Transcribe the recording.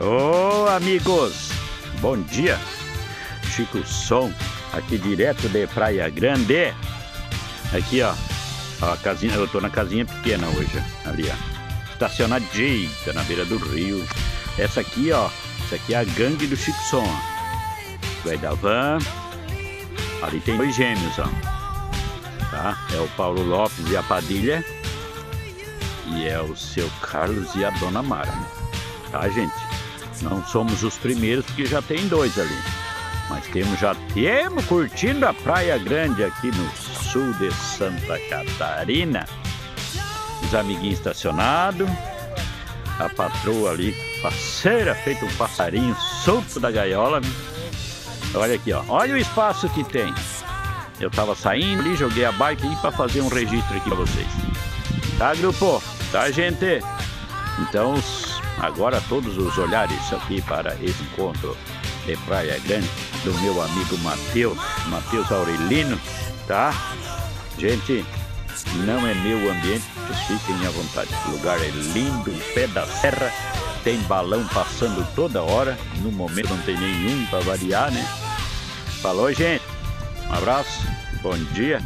Ô amigos, bom dia. Chico Som, aqui direto de Praia Grande. Aqui ó, a casinha, eu tô na casinha pequena hoje, ali ó, estacionadita na beira do rio. Essa aqui ó, essa aqui é a gangue do Chico Som, ó. Vai da van. Ali tem dois gêmeos ó, tá? É o Paulo Lopes e a Padilha. E é o seu Carlos e a Dona Mara, né? Tá, gente? Não somos os primeiros, porque já tem dois ali. Mas já temos curtindo a Praia Grande aqui no sul de Santa Catarina. Os amiguinhos estacionados. A patroa ali, parceira, feito um passarinho solto da gaiola, né? Olha aqui, ó. Olha o espaço que tem. Eu tava saindo ali, joguei a bike aí para fazer um registro aqui para vocês. Tá, grupo? Tá, gente? Então, agora todos os olhares aqui para esse encontro de Praia Grande do meu amigo Matheus Aurelino, tá? Gente, não é meu ambiente, vocês fiquem à vontade. O lugar é lindo, pé da serra, tem balão passando toda hora. No momento não tem nenhum para variar, né? Falou, gente. Um abraço, bom dia.